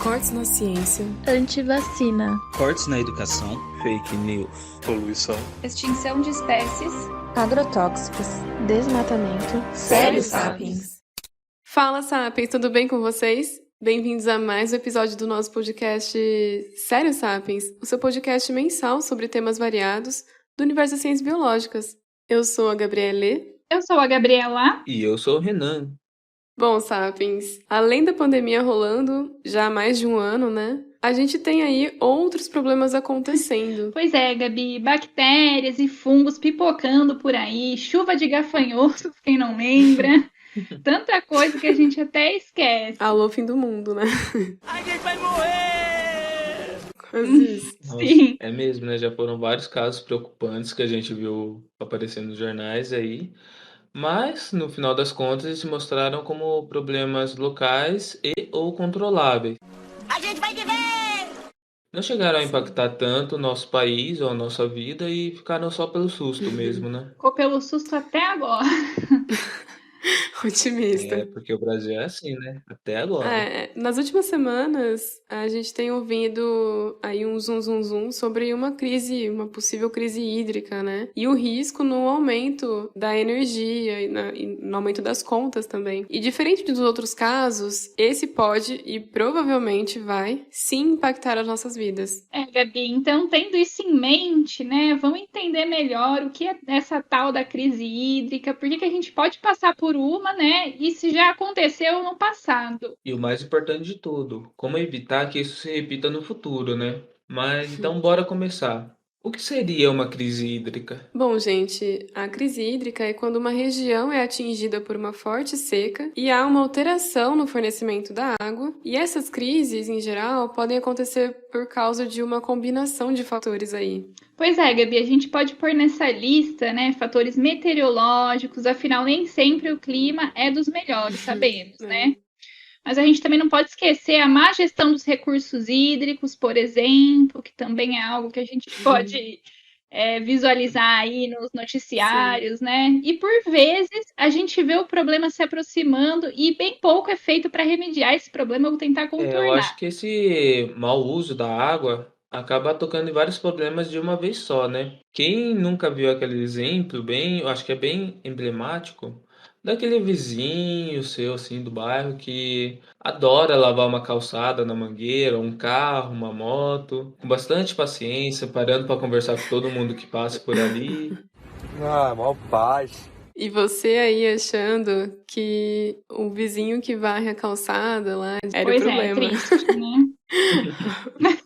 Cortes na ciência. Antivacina. Cortes na educação. Fake news. Poluição. Extinção de espécies. Agrotóxicos. Desmatamento. Sério Sapiens. Fala Sapiens, tudo bem com vocês? Bem-vindos a mais um episódio do nosso podcast Sério Sapiens, o seu podcast mensal sobre temas variados do universo das ciências biológicas. Eu sou a Gabriele. Eu sou a Gabriela. E eu sou o Renan. Bom, Sapiens, além da pandemia rolando já há mais de um ano, né? A gente tem aí outros problemas acontecendo. Pois é, Gabi, bactérias e fungos pipocando por aí, chuva de gafanhotos, quem não lembra. Tanta coisa que a gente até esquece. Alô, fim do mundo, né? A gente vai morrer! Quase isso. Nossa, Sim. é mesmo, né? Já foram vários casos preocupantes que a gente viu aparecendo nos jornais aí. Mas, no final das contas, eles se mostraram como problemas locais e ou controláveis. A gente vai viver! Não chegaram a impactar tanto o nosso país ou a nossa vida e ficaram só pelo susto mesmo, né? Ficou pelo susto até agora. Otimista. É, porque o Brasil é assim, né? Até agora. Nas últimas semanas, a gente tem ouvido aí um zum sobre uma possível crise hídrica, né? E o risco no aumento da energia e no aumento das contas também. E diferente dos outros casos, esse pode e provavelmente vai sim impactar as nossas vidas. É, Gabi, então tendo isso em mente, né, vamos entender melhor o que é essa tal da crise hídrica, por que a gente pode passar por uma, né, e se já aconteceu no passado. E o mais importante de tudo, como evitar que isso se repita no futuro, né? Mas então bora começar. O que seria uma crise hídrica? Bom, gente, a crise hídrica é quando uma região é atingida por uma forte seca e há uma alteração no fornecimento da água. E essas crises, em geral, podem acontecer por causa de uma combinação de fatores aí. Pois é, Gabi, a gente pode pôr nessa lista, né, fatores meteorológicos, afinal nem sempre o clima é dos melhores, sabemos, né? Mas a gente também não pode esquecer a má gestão dos recursos hídricos, por exemplo, que também é algo que a gente pode visualizar aí nos noticiários, né? E por vezes a gente vê o problema se aproximando e bem pouco é feito para remediar esse problema ou tentar Eu contornar. acho que esse mau uso da água acaba tocando em vários problemas de uma vez só, né? Quem nunca viu aquele exemplo bem, eu acho que é bem emblemático, daquele vizinho seu assim do bairro que adora lavar uma calçada na mangueira, um carro, uma moto, com bastante paciência, parando para conversar com todo mundo que passa por ali. Ah, mó paz. E você aí achando que o vizinho que varre a calçada lá era Pois o problema. é, triste, né?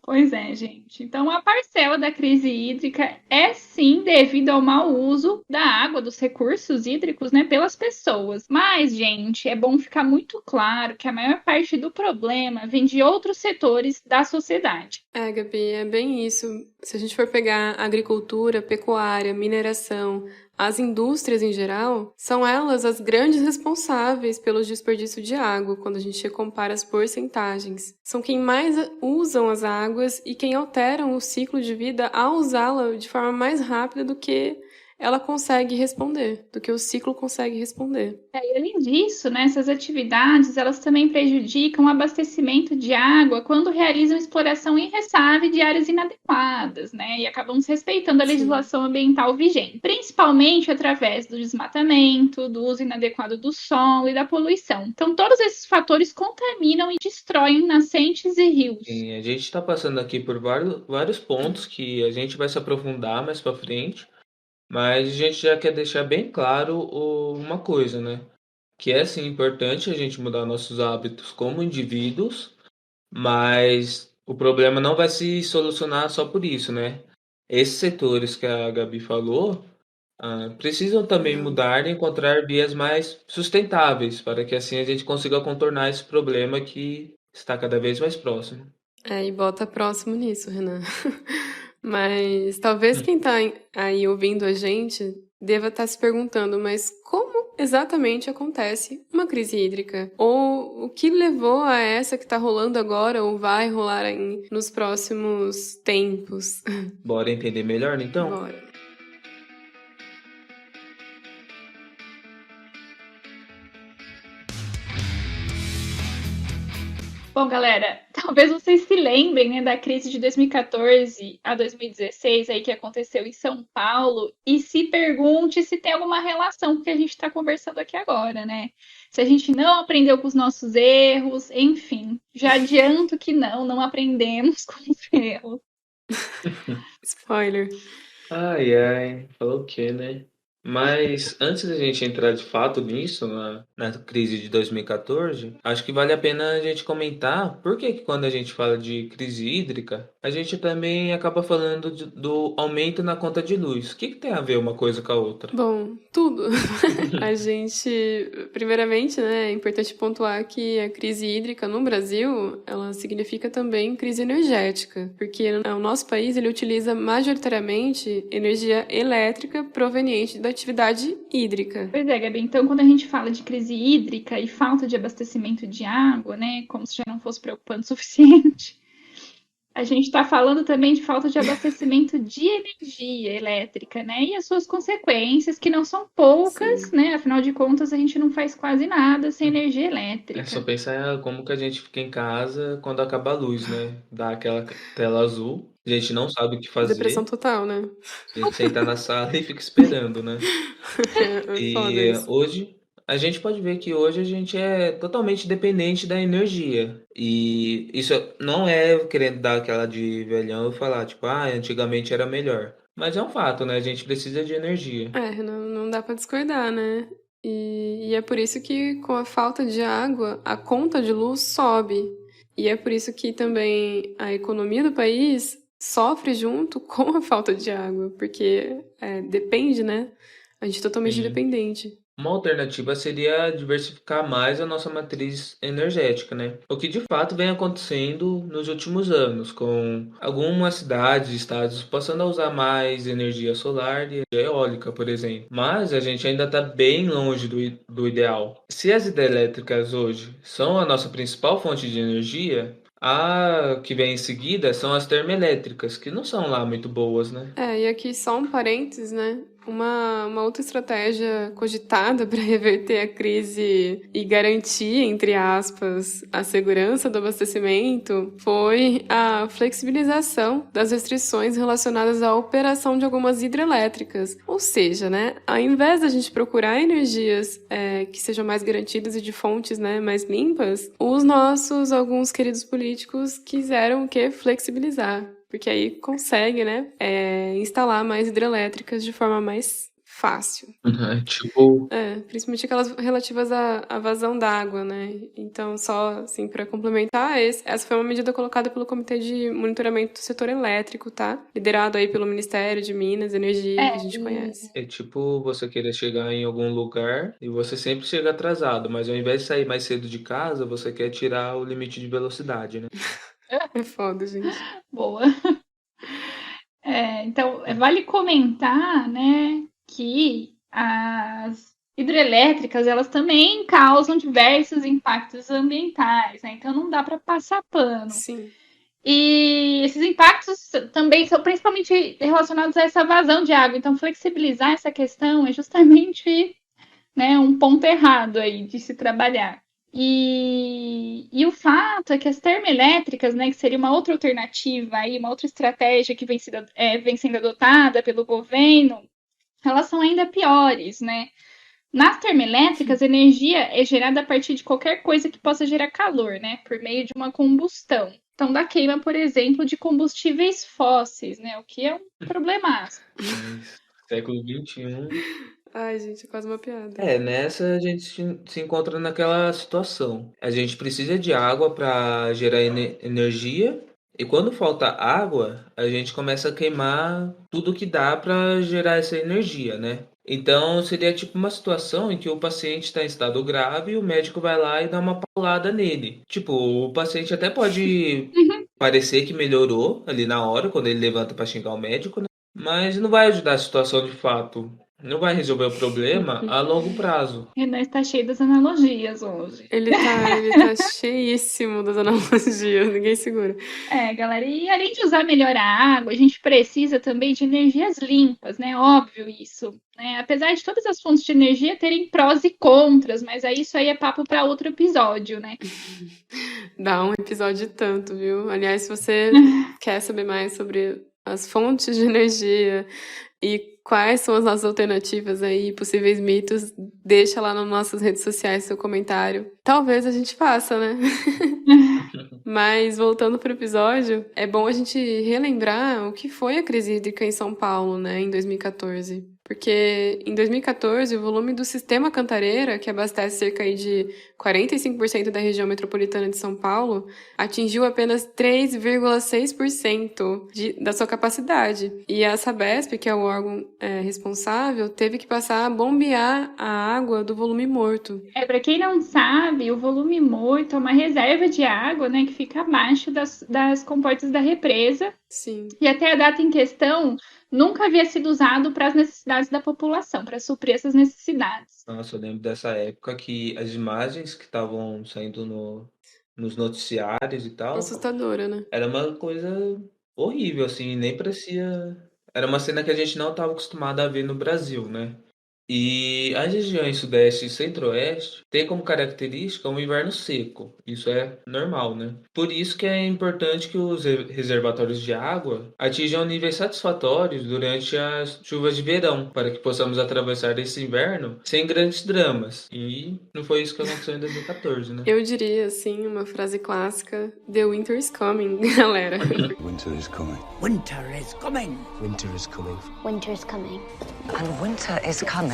Pois é, gente. Então, a parcela da crise hídrica é sim devido ao mau uso da água, dos recursos hídricos, né, pelas pessoas. Mas, gente, é bom ficar muito claro que a maior parte do problema vem de outros setores da sociedade. Gabi, é bem isso. Se a gente for pegar agricultura, pecuária, mineração, as indústrias em geral, são elas as grandes responsáveis pelo desperdício de água quando a gente compara as porcentagens. São quem mais usam as águas e quem alteram o ciclo de vida ao usá-la de forma mais rápida do que ela consegue responder, do que o ciclo consegue responder. E além disso, né, essas atividades elas também prejudicam o abastecimento de água quando realizam exploração em ressave de áreas inadequadas, né, e acabam desrespeitando a legislação ambiental vigente, principalmente através do desmatamento, do uso inadequado do solo e da poluição. Então, todos esses fatores contaminam e destroem nascentes e rios. E a gente está passando aqui por vários pontos que a gente vai se aprofundar mais para frente. Mas a gente já quer deixar bem claro uma coisa, né? Que é sim importante a gente mudar nossos hábitos como indivíduos, mas o problema não vai se solucionar só por isso, né? Esses setores que a Gabi falou, precisam também mudar e encontrar vias mais sustentáveis para que assim a gente consiga contornar esse problema que está cada vez mais próximo. E bota próximo nisso, Renan. Mas talvez quem tá aí ouvindo a gente deva estar se perguntando, mas como exatamente acontece uma crise hídrica? Ou o que levou a essa que tá rolando agora ou vai rolar nos próximos tempos? Bora entender melhor, então? Bora. Bom, galera, talvez vocês se lembrem, né, da crise de 2014 a 2016 aí que aconteceu em São Paulo e se pergunte se tem alguma relação com o que a gente está conversando aqui agora, né? Se a gente não aprendeu com os nossos erros, enfim, já adianto que não aprendemos com os erros. Spoiler. Ai, ai, falou o quê, né? Mas antes da gente entrar de fato nisso, na crise de 2014, acho que vale a pena a gente comentar por que quando a gente fala de crise hídrica, a gente também acaba falando do aumento na conta de luz. O que tem a ver uma coisa com a outra? Bom, tudo. A gente, primeiramente, né, é importante pontuar que a crise hídrica no Brasil, ela significa também crise energética, porque o nosso país, ele utiliza majoritariamente energia elétrica proveniente da atividade hídrica. Pois é, Gabi, então quando a gente fala de crise hídrica e falta de abastecimento de água, né, como se já não fosse preocupante o suficiente, a gente está falando também de falta de abastecimento de energia elétrica, né? E as suas consequências, que não são poucas, né? Afinal de contas, a gente não faz quase nada sem energia elétrica. É só pensar como que a gente fica em casa quando acaba a luz, né? Dá aquela tela azul, a gente não sabe o que Depressão fazer, total, né? a gente senta na sala e fica esperando, né? É foda E isso. hoje, a gente pode ver que hoje a gente é totalmente dependente da energia. E isso não é querendo dar aquela de velhão e falar, tipo, ah, antigamente era melhor. Mas é um fato, né? A gente precisa de energia. Não dá pra discordar, né? E é por isso que, com a falta de água, a conta de luz sobe. E é por isso que também a economia do país sofre junto com a falta de água, porque depende, né? A gente é totalmente Sim. dependente. Uma alternativa seria diversificar mais a nossa matriz energética, né? O que de fato vem acontecendo nos últimos anos, com algumas cidades e estados passando a usar mais energia solar e eólica, por exemplo. Mas a gente ainda está bem longe do ideal. Se as hidrelétricas hoje são a nossa principal fonte de energia, a que vem em seguida são as termoelétricas, que não são lá muito boas, né? E aqui só um parênteses, né? Uma outra estratégia cogitada para reverter a crise e garantir, entre aspas, a segurança do abastecimento foi a flexibilização das restrições relacionadas à operação de algumas hidrelétricas. Ou seja, né, ao invés da gente procurar energias que sejam mais garantidas e de fontes, né, mais limpas, alguns queridos políticos quiseram o quê? Flexibilizar. Porque aí consegue, né, instalar mais hidrelétricas de forma mais fácil. Tipo, Principalmente aquelas relativas à vazão d'água, né? Então, só assim, para complementar, essa foi uma medida colocada pelo Comitê de Monitoramento do Setor Elétrico, tá? Liderado aí pelo Ministério de Minas e Energia, que a gente conhece. é tipo você querer chegar em algum lugar e você sempre chega atrasado, mas ao invés de sair mais cedo de casa, você quer tirar o limite de velocidade, né? É foda, gente. Boa. Então, vale comentar, né, que as hidrelétricas, elas também causam diversos impactos ambientais, né? Então, não dá para passar pano. Sim. E esses impactos também são principalmente relacionados a essa vazão de água. Então, flexibilizar essa questão é justamente, né, um ponto errado aí de se trabalhar. E o fato é que as termoelétricas, né, que seria uma outra alternativa, aí, uma outra estratégia que vem sendo adotada pelo governo, elas são ainda piores, né? Nas termoelétricas, a energia é gerada a partir de qualquer coisa que possa gerar calor, né, por meio de uma combustão. Então, da queima, por exemplo, de combustíveis fósseis, né, o que é um problemaço. Mas, século XXI. Ai, gente, é quase uma piada. Nessa a gente se encontra naquela situação. A gente precisa de água para gerar energia, e quando falta água, a gente começa a queimar tudo que dá para gerar essa energia, né? Então seria tipo uma situação em que o paciente está em estado grave e o médico vai lá e dá uma paulada nele. Tipo, o paciente até pode parecer que melhorou ali na hora, quando ele levanta para xingar o médico, né? Mas não vai ajudar a situação de fato. não vai resolver o problema a longo prazo. Renan está cheio das analogias hoje. Ele tá cheíssimo das analogias, ninguém segura. Galera, e além de usar melhor a água, a gente precisa também de energias limpas, né? Óbvio isso, né? Apesar de todas as fontes de energia terem prós e contras, mas aí isso aí é papo para outro episódio, né? Dá um episódio tanto, viu? Aliás, se você quer saber mais sobre as fontes de energia e quais são as nossas alternativas aí, possíveis mitos, deixa lá nas nossas redes sociais seu comentário. Talvez a gente faça, né? Mas voltando pro episódio, é bom a gente relembrar o que foi a crise hídrica em São Paulo, né, em 2014. Porque em 2014, o volume do sistema Cantareira, que abastece cerca aí de 45% da região metropolitana de São Paulo, atingiu apenas 3,6% da sua capacidade. E a Sabesp, que é o órgão responsável, teve que passar a bombear a água do volume morto. Para quem não sabe, o volume morto é uma reserva de água, né, que fica abaixo das comportas da represa. Sim. E até a data em questão nunca havia sido usado para as necessidades da população, para suprir essas necessidades. Nossa, eu lembro dessa época que as imagens que estavam saindo nos noticiários e tal, Assustadora, né? era uma coisa horrível, assim, nem parecia. Era uma cena que a gente não estava acostumado a ver no Brasil, né? E as regiões Sudeste e Centro-Oeste têm como característica um inverno seco. Isso é normal, né? Por isso que é importante que os reservatórios de água atinjam níveis satisfatórios durante as chuvas de verão, para que possamos atravessar esse inverno sem grandes dramas. E não foi isso que aconteceu em 2014, né? Eu diria, assim, uma frase clássica: The winter is coming, galera. Winter is coming. Winter is coming. Winter is coming. Winter is coming. And winter is coming.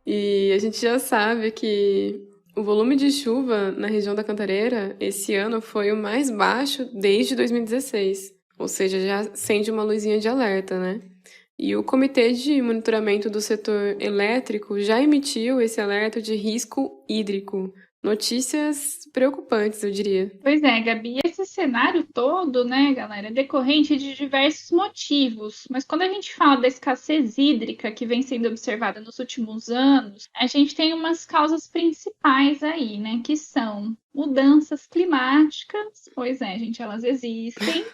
E a gente já sabe que o volume de chuva na região da Cantareira esse ano foi o mais baixo desde 2016. Ou seja, já acende uma luzinha de alerta, né? E o Comitê de Monitoramento do Setor Elétrico já emitiu esse alerta de risco hídrico. Notícias preocupantes, eu diria. Pois é, Gabi, esse cenário todo, né, galera, é decorrente de diversos motivos. Mas quando a gente fala da escassez hídrica que vem sendo observada nos últimos anos, a gente tem umas causas principais aí, né, que são mudanças climáticas, pois é, gente, elas existem.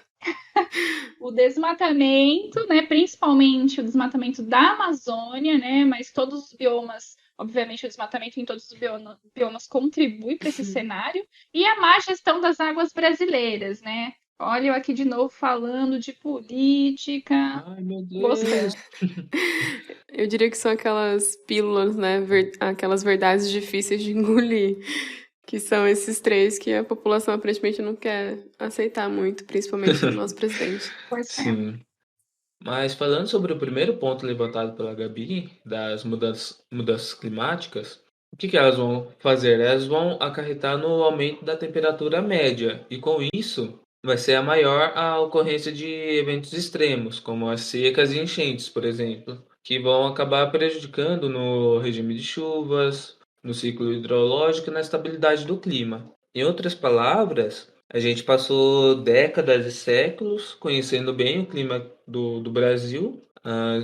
O desmatamento, né, principalmente o desmatamento da Amazônia, né, mas todos os biomas, obviamente o desmatamento em todos os biomas contribui para esse cenário, e a má gestão das águas brasileiras, né? Olha eu aqui de novo falando de política. Ai, meu Deus. Gostando. Eu diria que são aquelas pílulas, né, aquelas verdades difíceis de engolir. Que são esses três que a população aparentemente não quer aceitar muito, principalmente o nosso presidente. Pois é. Sim. Mas falando sobre o primeiro ponto levantado pela Gabi, das mudanças climáticas, o que elas vão fazer? Elas vão acarretar no aumento da temperatura média, e com isso vai ser a maior a ocorrência de eventos extremos, como as secas e enchentes, por exemplo, que vão acabar prejudicando no regime de chuvas, no ciclo hidrológico e na estabilidade do clima. Em outras palavras, a gente passou décadas e séculos conhecendo bem o clima do Brasil,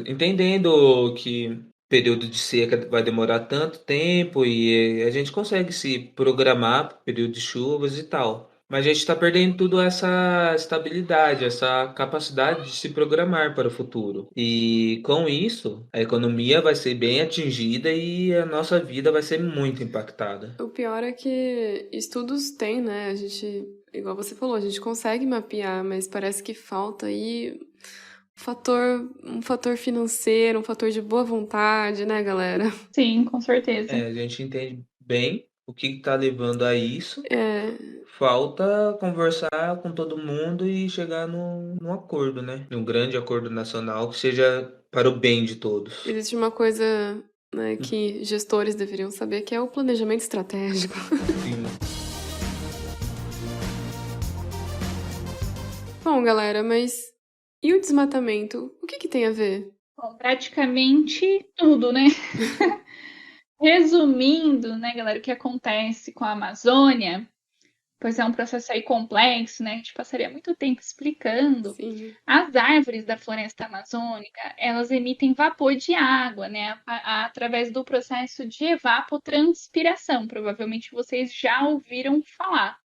entendendo que período de seca vai demorar tanto tempo e a gente consegue se programar para o período de chuvas e tal. Mas a gente está perdendo tudo essa estabilidade, essa capacidade de se programar para o futuro. E com isso, a economia vai ser bem atingida e a nossa vida vai ser muito impactada. O pior é que estudos têm, né? A gente, igual você falou, a gente consegue mapear, mas parece que falta aí um fator financeiro, um fator de boa vontade, né, galera? Sim, com certeza. A gente entende bem o que está levando a isso. É. Falta conversar com todo mundo e chegar num acordo, né? Num grande acordo nacional que seja para o bem de todos. Existe uma coisa, né, que gestores deveriam saber, que é o planejamento estratégico. Sim. Bom, galera, mas e o desmatamento? O que tem a ver? Bom, praticamente tudo, né? Resumindo, né, galera, o que acontece com a Amazônia, pois é um processo aí complexo, né? A gente passaria muito tempo explicando. Sim. As árvores da floresta amazônica, elas emitem vapor de água, né? Através do processo de evapotranspiração. Provavelmente vocês já ouviram falar.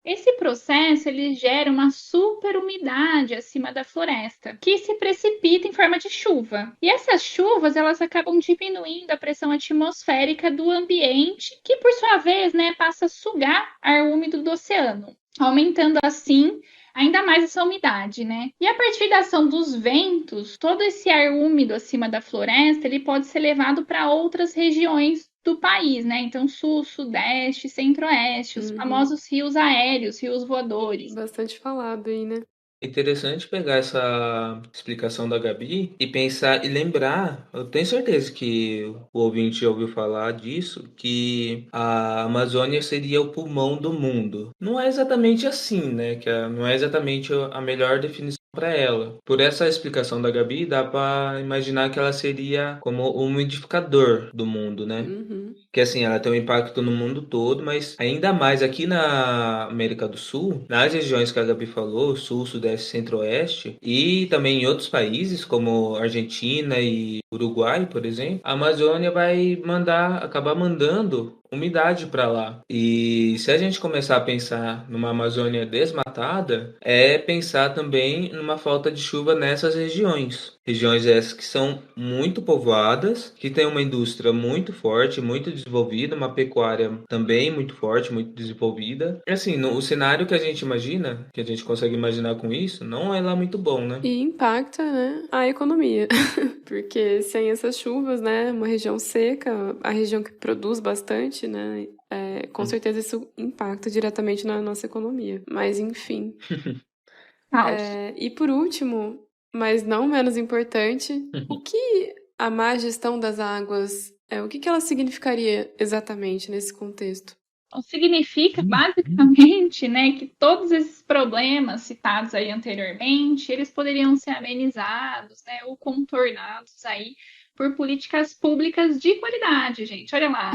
Esse processo ele gera uma superumidade acima da floresta, que se precipita em forma de chuva. E essas chuvas elas acabam diminuindo a pressão atmosférica do ambiente, que por sua vez, né, passa a sugar ar úmido do oceano, aumentando assim ainda mais essa umidade, né? E a partir da ação dos ventos, todo esse ar úmido acima da floresta, ele pode ser levado para outras regiões do país, né? Então, sul, sudeste, centro-oeste, os famosos rios aéreos, rios voadores. Bastante falado aí, né? Interessante pegar essa explicação da Gabi e pensar e lembrar, eu tenho certeza que o ouvinte já ouviu falar disso, que a Amazônia seria o pulmão do mundo. Não é exatamente assim, né? Não é exatamente a melhor definição para ela. Por essa explicação da Gabi, dá para imaginar que ela seria como o umidificador do mundo, né? Uhum. Que assim, ela tem um impacto no mundo todo, mas ainda mais aqui na América do Sul, nas regiões que a Gabi falou, Sul, Sudeste, Centro-Oeste, e também em outros países, como Argentina e Uruguai, por exemplo, a Amazônia vai acabar mandando umidade para lá. E se a gente começar a pensar numa Amazônia desmatada, é pensar também numa falta de chuva nessas regiões. Regiões essas que são muito povoadas, que têm uma indústria muito forte, muito desenvolvida, uma pecuária também muito forte, muito desenvolvida. E assim, o cenário que a gente imagina, que a gente consegue imaginar com isso, não é lá muito bom, né? E impacta, né, a economia. Porque sem essas chuvas, né, uma região seca, a região que produz bastante, né, com certeza isso impacta diretamente na nossa economia. Mas, enfim. E por último, mas não menos importante, o que a má gestão das águas, o que ela significaria exatamente nesse contexto? Então, significa basicamente, né, que todos esses problemas citados aí anteriormente, eles poderiam ser amenizados, né, ou contornados aí por políticas públicas de qualidade, gente. Olha lá,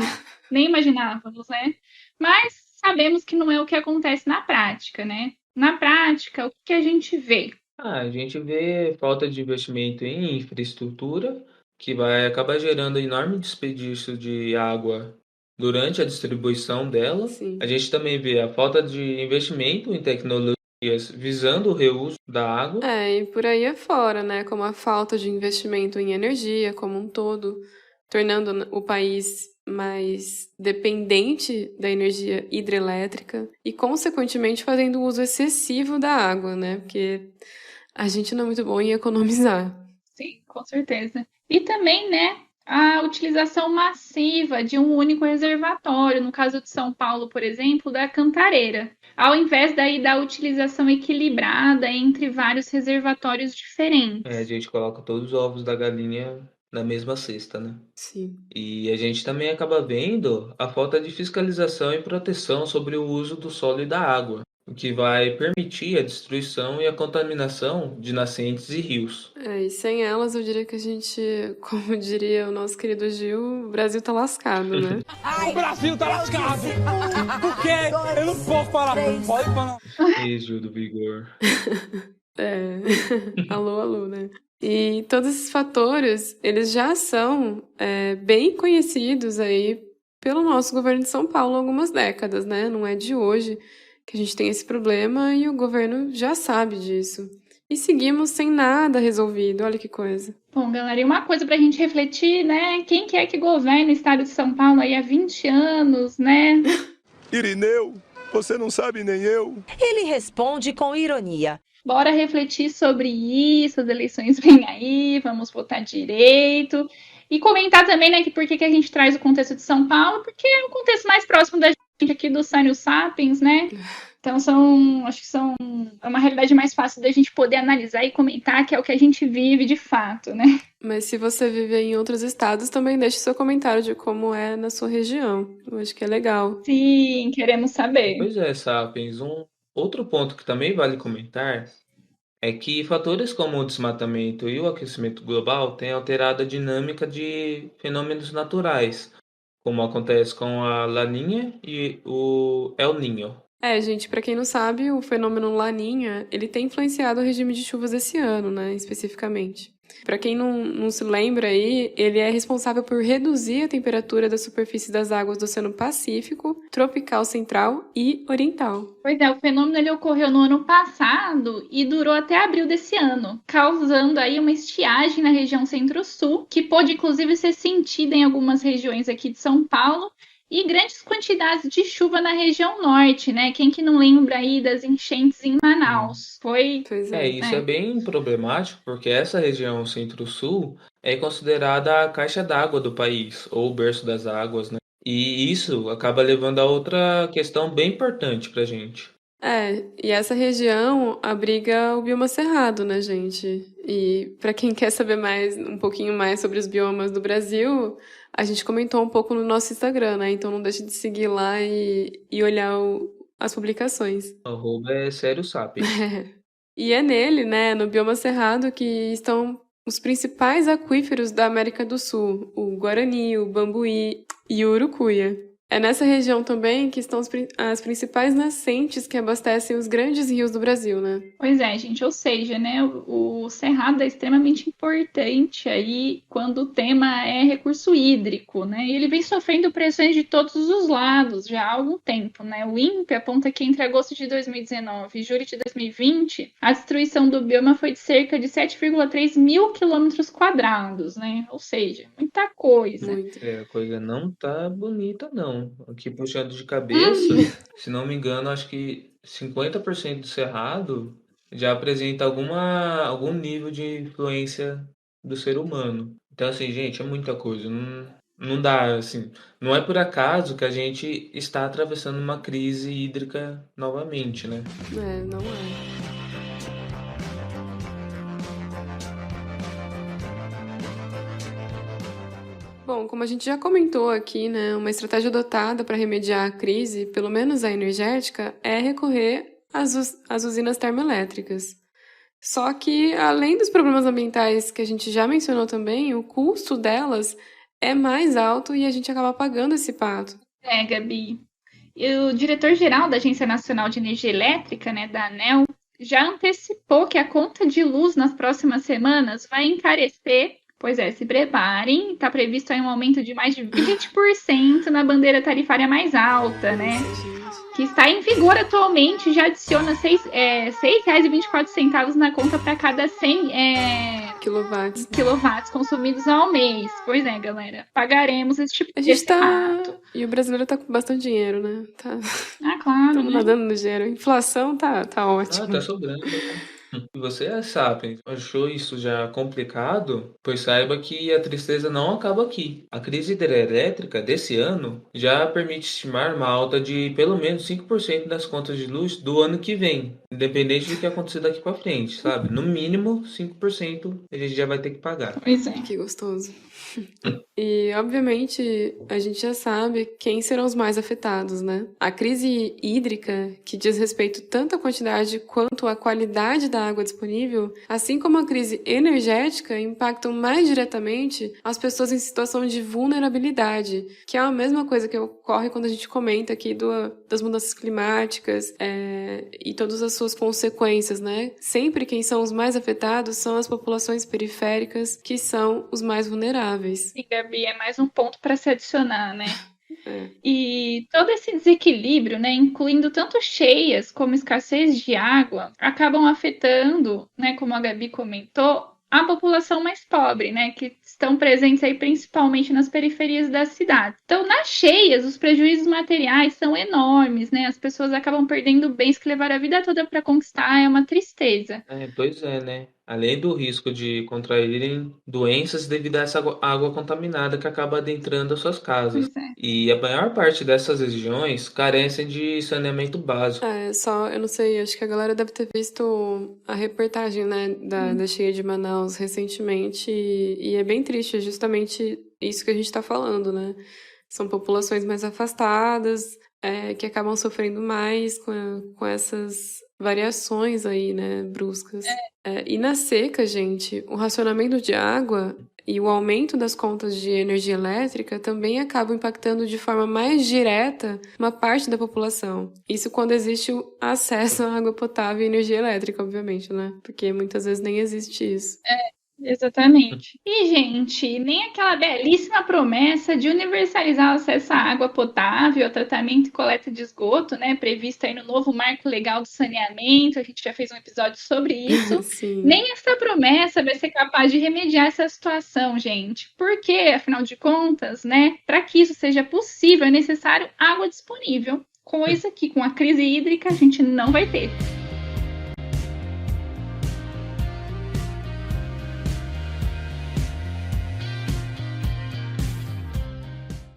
nem imaginávamos, né? Mas sabemos que não é o que acontece na prática, né? Na prática, o que a gente vê? A gente vê falta de investimento em infraestrutura, que vai acabar gerando enorme desperdício de água durante a distribuição dela. Sim. A gente também vê a falta de investimento em tecnologias visando o reuso da água. E por aí afora, né? Como a falta de investimento em energia como um todo, tornando o país mais dependente da energia hidrelétrica e, consequentemente, fazendo uso excessivo da água, né? Porque a gente não é muito bom em economizar. Sim, com certeza. E também, né, a utilização massiva de um único reservatório, no caso de São Paulo, por exemplo, da Cantareira, ao invés daí da utilização equilibrada entre vários reservatórios diferentes. A gente coloca todos os ovos da galinha na mesma cesta, né? Sim. E a gente também acaba vendo a falta de fiscalização e proteção sobre o uso do solo e da água, o que vai permitir a destruição e a contaminação de nascentes e rios. E sem elas, eu diria que a gente, como diria o nosso querido Gil, o Brasil tá lascado, né? O Brasil tá lascado! Porque eu não posso falar. Pode falar. E Gil do Vigor. Alô, alô, né? E todos esses fatores, eles já são bem conhecidos aí pelo nosso governo de São Paulo há algumas décadas, né? Não é de hoje que a gente tem esse problema e o governo já sabe disso. E seguimos sem nada resolvido, olha que coisa. Bom, galera, e uma coisa pra gente refletir, né? Quem que é que governa o estado de São Paulo aí há 20 anos, né? Irineu, você não sabe nem eu. Ele responde com ironia. Bora refletir sobre isso, as eleições vêm aí, vamos votar direito. E comentar também, né, que por que a gente traz o contexto de São Paulo, porque é um contexto mais próximo da gente aqui do Sânio Sapiens, né? Então acho que é uma realidade mais fácil da gente poder analisar e comentar, que é o que a gente vive de fato, né? Mas se você vive em outros estados, também deixe seu comentário de como é na sua região. Eu acho que é legal. Sim, queremos saber. Pois é, Sapiens. Outro ponto que também vale comentar é que fatores como o desmatamento e o aquecimento global têm alterado a dinâmica de fenômenos naturais, como acontece com a Laninha e o El Niño. Gente, pra quem não sabe, o fenômeno Laninha, ele tem influenciado o regime de chuvas esse ano, né, especificamente. Pra quem não se lembra aí, ele é responsável por reduzir a temperatura da superfície das águas do Oceano Pacífico, tropical central e oriental. Pois é, o fenômeno ele ocorreu no ano passado e durou até abril desse ano, causando aí uma estiagem na região centro-sul, que pôde inclusive ser sentida em algumas regiões aqui de São Paulo, e grandes quantidades de chuva na região norte, né? Quem que não lembra aí das enchentes em Manaus? Pois é. Isso é bem problemático, porque essa região centro-sul é considerada a caixa d'água do país, ou o berço das águas, né? E isso acaba levando a outra questão bem importante pra gente. E essa região abriga o bioma cerrado, né, gente? E para quem quer saber um pouquinho mais sobre os biomas do Brasil, a gente comentou um pouco no nosso Instagram, né? Então não deixe de seguir lá e olhar as publicações. @ é Sério Sapiens. E é nele, né, no bioma cerrado, que estão os principais aquíferos da América do Sul, o Guarani, o Bambuí e o Urucuia. É nessa região também que estão as principais nascentes que abastecem os grandes rios do Brasil, né? Pois é, gente, ou seja, né, o Cerrado é extremamente importante aí quando o tema é recurso hídrico, né, e ele vem sofrendo pressões de todos os lados já há algum tempo, né, o INPE aponta que entre agosto de 2019 e julho de 2020, a destruição do bioma foi de cerca de 7,3 mil quilômetros quadrados, né, ou seja, muita coisa. A coisa não tá bonita, não. Aqui puxando de cabeça, se não me engano, acho que 50% do Cerrado já apresenta algum nível de influência do ser humano. Então, assim, gente, é muita coisa. Não dá, assim. Não é por acaso que a gente está atravessando uma crise hídrica novamente, né? Não é. Bom, como a gente já comentou aqui, né, uma estratégia adotada para remediar a crise, pelo menos a energética, é recorrer às usinas termoelétricas. Só que, além dos problemas ambientais que a gente já mencionou também, o custo delas é mais alto e a gente acaba pagando esse pato. Gabi. E o diretor-geral da Agência Nacional de Energia Elétrica, né, da ANEEL, já antecipou que a conta de luz nas próximas semanas vai encarecer. Pois é, se preparem, está previsto aí um aumento de mais de 20% na bandeira tarifária mais alta, né? Que está em vigor atualmente, já adiciona R$ 6,24 na conta para cada 100 quilowatts consumidos ao mês. Pois é, galera, pagaremos esse tipo de fato. E o brasileiro tá com bastante dinheiro, né? Claro, Estamos nadando no dinheiro. A inflação tá ótima. Tá sobrando. Se você é sapiens, achou isso já complicado, pois saiba que a tristeza não acaba aqui. A crise hidrelétrica desse ano já permite estimar uma alta de pelo menos 5% das contas de luz do ano que vem, independente do que acontecer daqui para frente, sabe? No mínimo 5% a gente já vai ter que pagar. Pois é. Que gostoso. E, obviamente, a gente já sabe quem serão os mais afetados, né? A crise hídrica, que diz respeito tanto à quantidade quanto à qualidade da água disponível, assim como a crise energética, impactam mais diretamente as pessoas em situação de vulnerabilidade, que é a mesma coisa que ocorre quando a gente comenta aqui das mudanças climáticas e todas as suas consequências, né? Sempre quem são os mais afetados são as populações periféricas, que são os mais vulneráveis. E, Gabi, é mais um ponto para se adicionar, né? E todo esse desequilíbrio, né, incluindo tanto cheias como escassez de água, acabam afetando, né, como a Gabi comentou, a população mais pobre, né, que estão presentes aí principalmente nas periferias da cidade. Então, nas cheias, os prejuízos materiais são enormes, né? As pessoas acabam perdendo bens que levaram a vida toda para conquistar, é uma tristeza. Pois é, né? Além do risco de contraírem doenças devido a essa água contaminada que acaba adentrando as suas casas. Pois é. E a maior parte dessas regiões carecem de saneamento básico. Eu não sei, acho que a galera deve ter visto a reportagem, né, da cheia de Manaus recentemente, e é bem triste, é justamente isso que a gente tá falando, né? São populações mais afastadas, que acabam sofrendo mais com essas variações aí, né, bruscas. E na seca, gente, o racionamento de água, E o aumento das contas de energia elétrica também acaba impactando de forma mais direta uma parte da população. Isso quando existe o acesso à água potável e energia elétrica, obviamente, né? Porque muitas vezes nem existe isso. Exatamente. E, gente, nem aquela belíssima promessa de universalizar o acesso à água potável, ao tratamento e coleta de esgoto, né, prevista aí no novo Marco Legal do Saneamento, a gente já fez um episódio sobre isso. Sim. Nem essa promessa vai ser capaz de remediar essa situação, gente. Porque, afinal de contas, né, para que isso seja possível, é necessário água disponível, coisa que com a crise hídrica a gente não vai ter.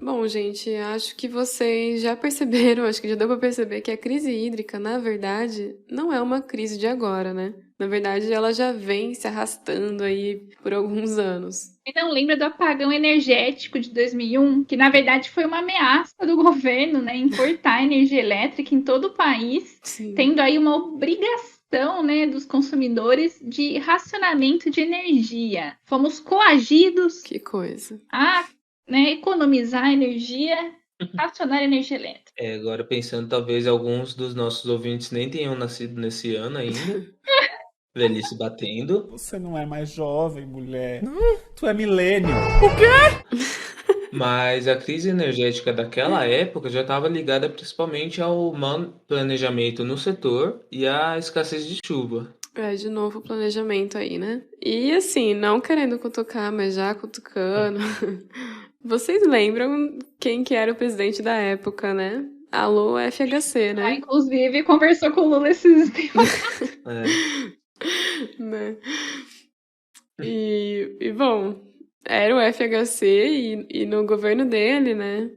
Bom, gente, acho que vocês já perceberam, acho que já deu pra perceber que a crise hídrica, na verdade, não é uma crise de agora, né? Na verdade, ela já vem se arrastando aí por alguns anos. E não lembra do apagão energético de 2001, que na verdade foi uma ameaça do governo, né, importar energia elétrica em todo o país, Sim. tendo aí uma obrigação, né, dos consumidores de racionamento de energia. Fomos coagidos Que coisa. a, né, economizar energia, racionar energia elétrica. Agora pensando, talvez alguns dos nossos ouvintes nem tenham nascido nesse ano ainda. Velhice batendo. Você não é mais jovem, mulher. Tu é milênio. Mas a crise energética daquela época já estava ligada principalmente ao mau planejamento no setor e à escassez de chuva. De novo o planejamento aí, né? E assim, não querendo cutucar, mas já cutucando. Vocês lembram quem que era o presidente da época, né? Alô, FHC, né? Inclusive, conversou com o Lula esses tempos. Né? E bom, era o FHC e no governo dele, né,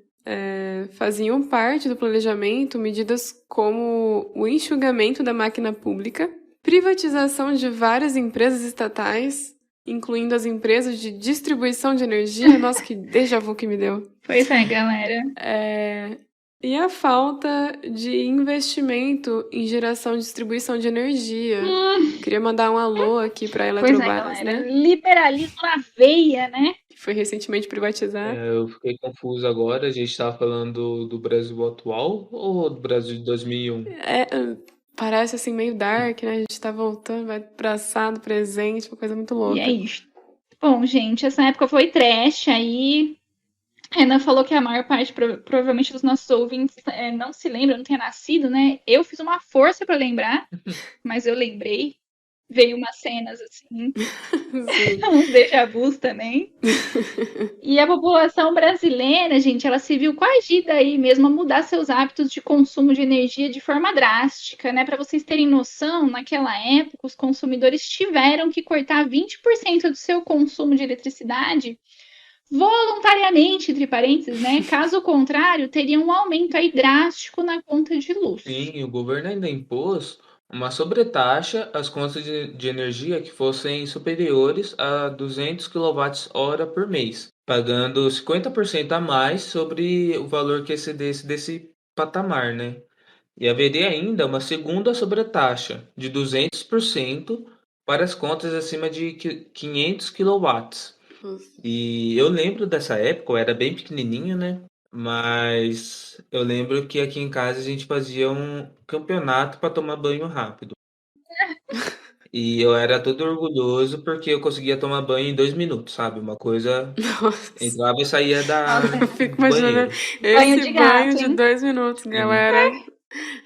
faziam parte do planejamento medidas como o enxugamento da máquina pública, privatização de várias empresas estatais, incluindo as empresas de distribuição de energia. Nossa, que déjà vu que me deu. Pois é, galera. E a falta de investimento em geração e distribuição de energia. Queria mandar um alô aqui para a Eletrobras, né? Liberalismo na veia, né? Que foi recentemente privatizado. Eu fiquei confuso agora. A gente estava falando do Brasil atual ou do Brasil de 2001? Parece assim meio dark, né? A gente tá voltando, vai pro passado, presente, uma coisa muito louca. E é isso. Bom, gente, essa época foi trash aí. Renan falou que a maior parte, provavelmente, dos nossos ouvintes não se lembra, não tenha nascido, né? Eu fiz uma força pra lembrar, mas eu lembrei. Veio umas cenas assim, uns déjà vus também. E a população brasileira, gente, ela se viu coagida aí mesmo a mudar seus hábitos de consumo de energia de forma drástica, né? Para vocês terem noção, naquela época, os consumidores tiveram que cortar 20% do seu consumo de eletricidade voluntariamente, entre parênteses, né? Caso contrário, teria um aumento aí drástico na conta de luz. Sim, o governo ainda impôs uma sobretaxa às contas de energia que fossem superiores a 200 kWh por mês, pagando 50% a mais sobre o valor que excedesse desse patamar, né? E haveria ainda uma segunda sobretaxa de 200% para as contas acima de 500 kW. E eu lembro dessa época, eu era bem pequenininho, né? Mas eu lembro que aqui em casa a gente fazia um campeonato para tomar banho rápido. E eu era todo orgulhoso porque eu conseguia tomar banho em 2 minutos, sabe? Uma coisa... Entrava e saía Eu fico imaginando esse banho de 2 minutos, galera.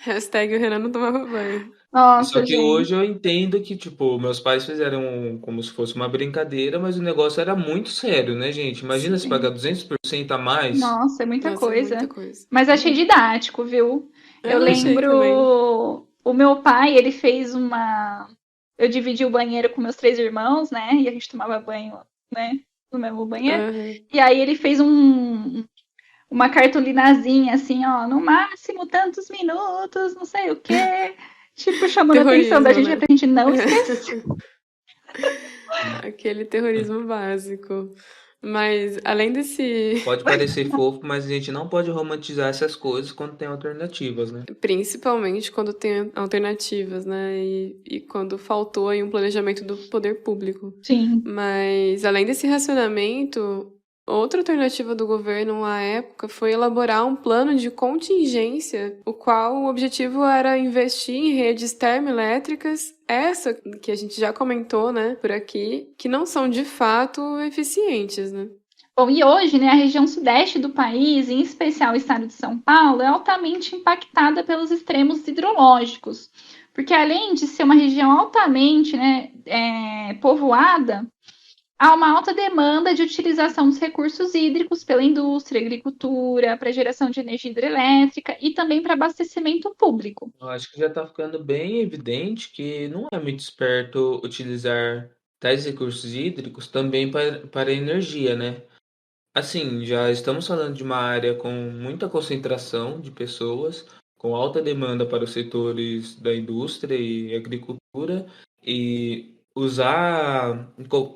Hashtag o Renan não tomava banho. Nossa, Só que gente. hoje eu entendo que, tipo, meus pais fizeram como se fosse uma brincadeira, mas o negócio era muito sério, né, gente? Imagina se pagar 200% a mais. Nossa, é muita Nossa, coisa. muita coisa. Mas achei didático, viu? Eu lembro, o meu pai, ele fez uma... Eu dividi o banheiro com meus 3 irmãos, né? E a gente tomava banho, né? No mesmo banheiro. E aí ele fez uma cartolinazinha, assim, ó, no máximo tantos minutos, não sei o quê. Tipo, chamando a atenção da gente, né? Pra gente não esquecer. Aquele terrorismo básico. Mas além desse. Pode parecer fofo, mas a gente não pode romantizar essas coisas quando tem alternativas, né? Principalmente quando tem alternativas, né? E quando faltou aí um planejamento do poder público. Sim. Mas além desse racionamento, outra alternativa do governo à época foi elaborar um plano de contingência, o qual o objetivo era investir em redes termoelétricas, essa que a gente já comentou, né, por aqui, que não são de fato eficientes, né? Bom, e hoje, né, a região sudeste do país, em especial o estado de São Paulo, é altamente impactada pelos extremos hidrológicos, porque além de ser uma região altamente, né, povoada, há uma alta demanda de utilização dos recursos hídricos pela indústria, agricultura, para geração de energia hidrelétrica e também para abastecimento público. Eu acho que já está ficando bem evidente que não é muito esperto utilizar tais recursos hídricos também para energia, né? Assim, já estamos falando de uma área com muita concentração de pessoas, com alta demanda para os setores da indústria e agricultura, e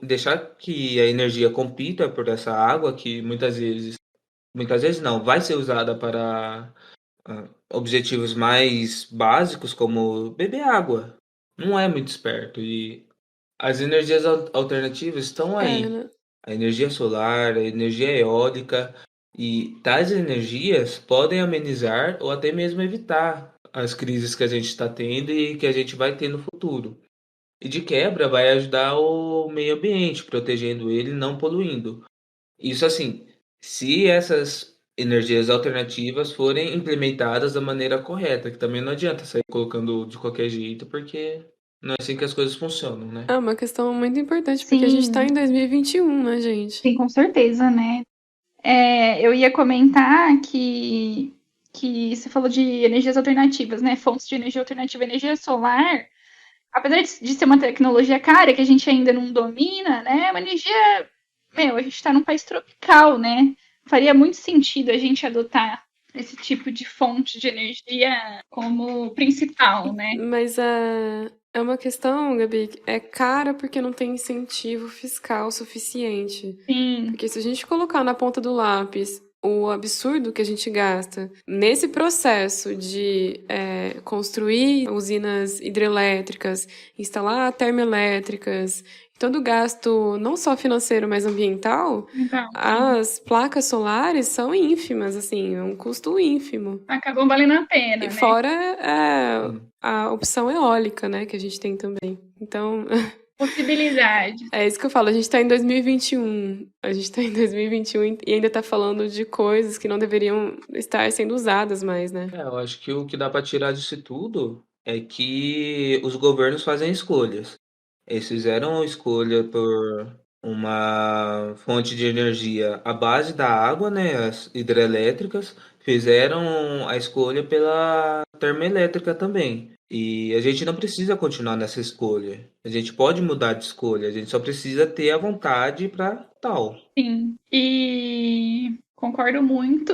deixar que a energia compita por essa água que muitas vezes não, vai ser usada para objetivos mais básicos como beber água. Não é muito esperto e as energias alternativas estão aí. Né? A energia solar, a energia eólica e tais energias podem amenizar ou até mesmo evitar as crises que a gente está tendo e que a gente vai ter no futuro. E de quebra vai ajudar o meio ambiente, protegendo ele e não poluindo. Isso assim, se essas energias alternativas forem implementadas da maneira correta, que também não adianta sair colocando de qualquer jeito, porque não é assim que as coisas funcionam, né? É uma questão muito importante, porque a gente tá em 2021, né, gente? Sim, com certeza, né? Eu ia comentar que você falou de energias alternativas, né? Fontes de energia alternativa, energia solar, apesar de ser uma tecnologia cara que a gente ainda não domina, né? É uma energia, a gente está num país tropical, né? Faria muito sentido a gente adotar esse tipo de fonte de energia como principal, né? Mas é uma questão, Gabi, é cara porque não tem incentivo fiscal suficiente. Sim. Porque se a gente colocar na ponta do lápis o absurdo que a gente gasta nesse processo de construir usinas hidrelétricas, instalar termoelétricas, todo o gasto não só financeiro, mas ambiental, as placas solares são ínfimas, assim, é um custo ínfimo. Acabam valendo a pena, E né? fora a opção eólica, né, que a gente tem também. Então... Possibilidade. É isso que eu falo, a gente tá em 2021. A gente tá em 2021 e ainda tá falando de coisas que não deveriam estar sendo usadas mais, né? Eu acho que o que dá para tirar disso tudo é que os governos fazem escolhas. Eles fizeram escolha por uma fonte de energia à base da água, né, as hidrelétricas, fizeram a escolha pela termoelétrica também. E a gente não precisa continuar nessa escolha. A gente pode mudar de escolha, a gente só precisa ter a vontade para tal. Sim, e concordo muito.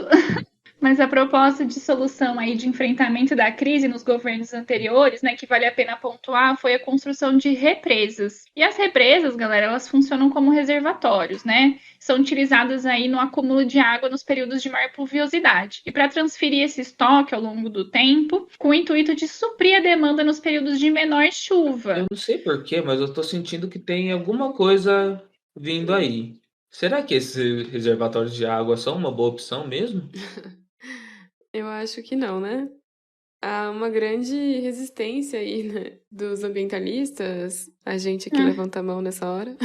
Mas a proposta de solução aí de enfrentamento da crise nos governos anteriores, né, que vale a pena pontuar, foi a construção de represas. E as represas, galera, elas funcionam como reservatórios, né? São utilizadas aí no acúmulo de água nos períodos de maior pluviosidade. E para transferir esse estoque ao longo do tempo, com o intuito de suprir a demanda nos períodos de menor chuva. Eu não sei porquê, mas eu tô sentindo que tem alguma coisa vindo aí. Será que esses reservatórios de água são uma boa opção mesmo? Eu acho que não, né? Há uma grande resistência aí, né, dos ambientalistas, a gente aqui levanta a mão nessa hora,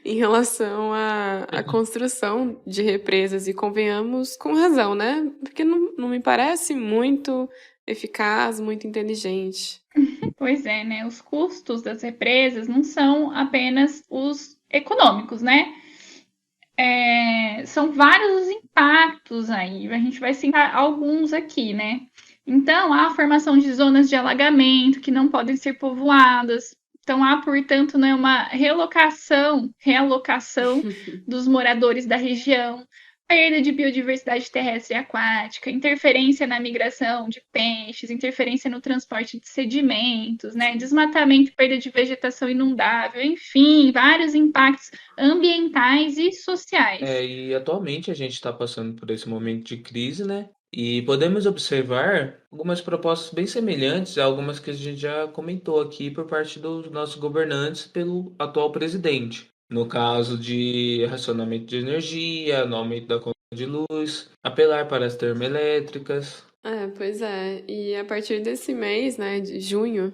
em relação à construção de represas, e convenhamos com razão, né? Porque não me parece muito eficaz, muito inteligente. Pois é, né? Os custos das represas não são apenas os econômicos, né? São vários os impactos aí. A gente vai citar alguns aqui, né? Então, há a formação de zonas de alagamento que não podem ser povoadas. Então, há, portanto, né, uma realocação dos moradores da região. perda de biodiversidade terrestre e aquática, interferência na migração de peixes, interferência no transporte de sedimentos, né? Desmatamento, perda de vegetação inundável, enfim, vários impactos ambientais e sociais. E atualmente a gente está passando por esse momento de crise, né? E podemos observar algumas propostas bem semelhantes a algumas que a gente já comentou aqui por parte dos nossos governantes pelo atual presidente. No caso de racionamento de energia, no aumento da conta de luz, apelar para as termoelétricas. Pois é. E a partir desse mês, né, de junho,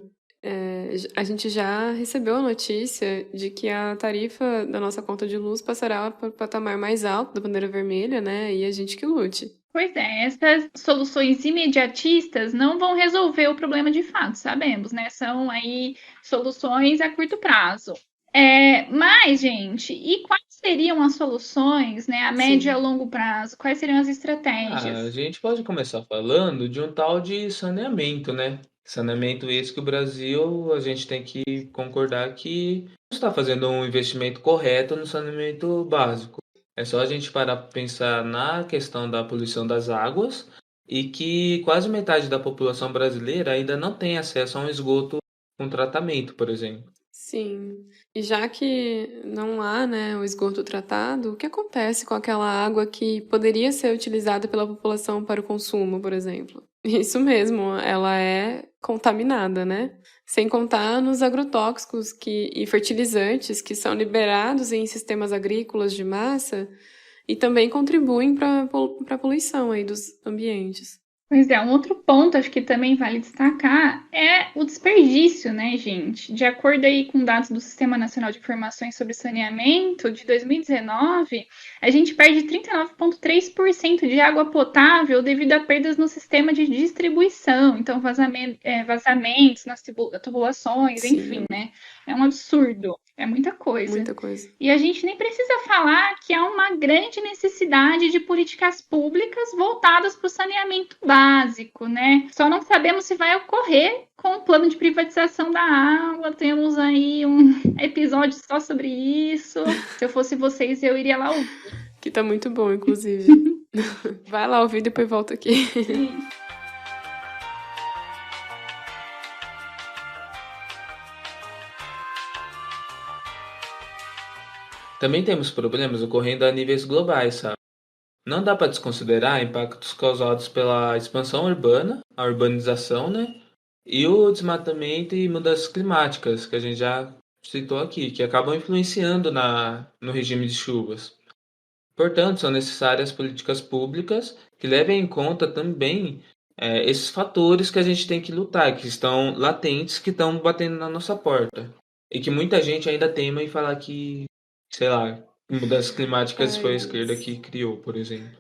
a gente já recebeu a notícia de que a tarifa da nossa conta de luz passará para o patamar mais alto da bandeira vermelha, né? E a gente que lute. Pois é, essas soluções imediatistas não vão resolver o problema de fato, sabemos, né? São aí soluções a curto prazo. Mas, gente, e quais seriam as soluções, né, a médio e a longo prazo? Quais seriam as estratégias? A gente pode começar falando de um tal de saneamento, né? Saneamento esse que o Brasil, a gente tem que concordar que não está fazendo um investimento correto no saneamento básico. É só a gente parar para pensar na questão da poluição das águas e que quase metade da população brasileira ainda não tem acesso a um esgoto com tratamento, por exemplo. Sim. E já que não há, né, o esgoto tratado, o que acontece com aquela água que poderia ser utilizada pela população para o consumo, por exemplo? Isso mesmo, ela é contaminada, né? Sem contar nos agrotóxicos e fertilizantes que são liberados em sistemas agrícolas de massa e também contribuem para a poluição aí dos ambientes. Pois é, um outro ponto, acho que também vale destacar, é o desperdício, né, gente? De acordo aí com dados do Sistema Nacional de Informações sobre Saneamento, de 2019, a gente perde 39,3% de água potável devido a perdas no sistema de distribuição. Então, vazamentos nas tubulações, Sim. enfim, né? É um absurdo. É muita coisa. Muita coisa. E a gente nem precisa falar que há uma grande necessidade de políticas públicas voltadas para o saneamento básico, né? Só não sabemos se vai ocorrer com o plano de privatização da água. Temos aí um episódio só sobre isso. Se eu fosse vocês, eu iria lá ouvir. Que tá muito bom, inclusive. Vai lá ouvir e depois volta aqui. Também temos problemas ocorrendo a níveis globais, sabe? Não dá para desconsiderar impactos causados pela expansão urbana, a urbanização, né? E o desmatamento e mudanças climáticas, que a gente já citou aqui, que acabam influenciando no regime de chuvas. Portanto, são necessárias políticas públicas que levem em conta também esses fatores que a gente tem que lutar, que estão latentes, que estão batendo na nossa porta. E que muita gente ainda teima em falar que, sei lá, mudanças climáticas foi a esquerda que criou, por exemplo.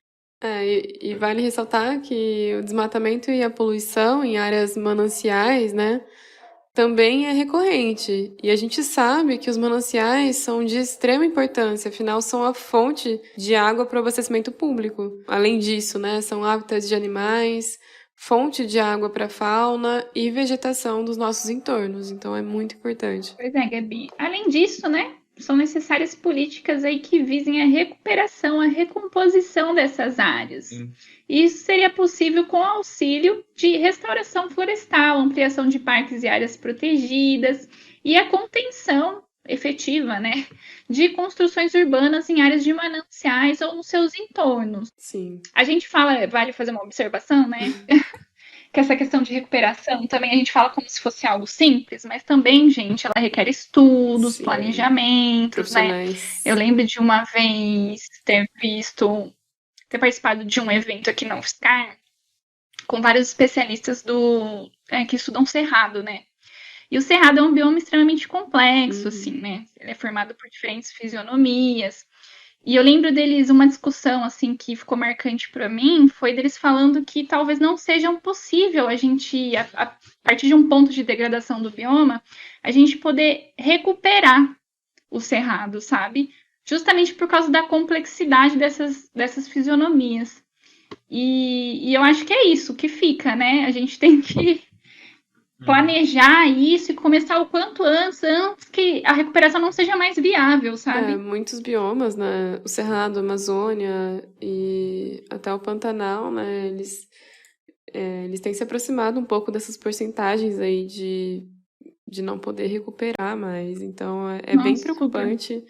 E vale ressaltar que o desmatamento e a poluição em áreas mananciais, né, também é recorrente. E a gente sabe que os mananciais são de extrema importância, afinal são a fonte de água para o abastecimento público. Além disso, né, são hábitats de animais, fonte de água para a fauna e vegetação dos nossos entornos. Então é muito importante. Pois é, Gabi. Além disso, né, são necessárias políticas aí que visem a recuperação, a recomposição dessas áreas. Sim. E isso seria possível com o auxílio de restauração florestal, ampliação de parques e áreas protegidas e a contenção efetiva, né, de construções urbanas em áreas de mananciais ou nos seus entornos. Sim. A gente fala, vale fazer uma observação, né? Que essa questão de recuperação também a gente fala como se fosse algo simples, mas também, gente, ela requer estudos, Sim. planejamentos, né? Profissionais. Eu lembro de uma vez ter participado de um evento aqui na UFSCar com vários especialistas que estudam cerrado, né? E o cerrado é um bioma extremamente complexo, assim, né? Ele é formado por diferentes fisionomias. E eu lembro deles, uma discussão, assim, que ficou marcante para mim, foi deles falando que talvez não seja possível a gente, a partir de um ponto de degradação do bioma, a gente poder recuperar o cerrado, sabe? Justamente por causa da complexidade dessas fisionomias. E eu acho que é isso que fica, né? A gente tem que planejar isso e começar o quanto antes que a recuperação não seja mais viável, sabe? Muitos biomas, né? O Cerrado, a Amazônia e até o Pantanal, né? Eles têm se aproximado um pouco dessas porcentagens aí de não poder recuperar mais. Então, é bem Nossa, preocupante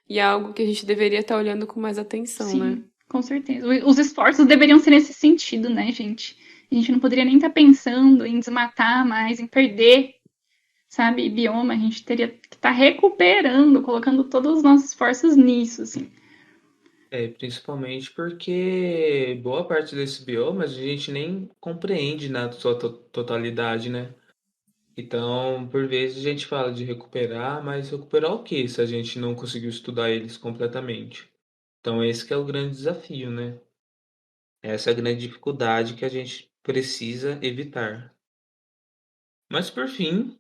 e é algo que a gente deveria estar olhando com mais atenção, Sim, né? com certeza. Os esforços deveriam ser nesse sentido, né, gente? A gente não poderia nem estar pensando em desmatar mais, em perder, sabe, bioma. A gente teria que estar recuperando, colocando todos os nossos esforços nisso, assim. Principalmente porque boa parte desses biomas a gente nem compreende na sua totalidade, né? Então, por vezes a gente fala de recuperar, mas recuperar o quê se a gente não conseguiu estudar eles completamente? Então, esse que é o grande desafio, né? Essa é a grande dificuldade que a gente precisa evitar. Mas, por fim,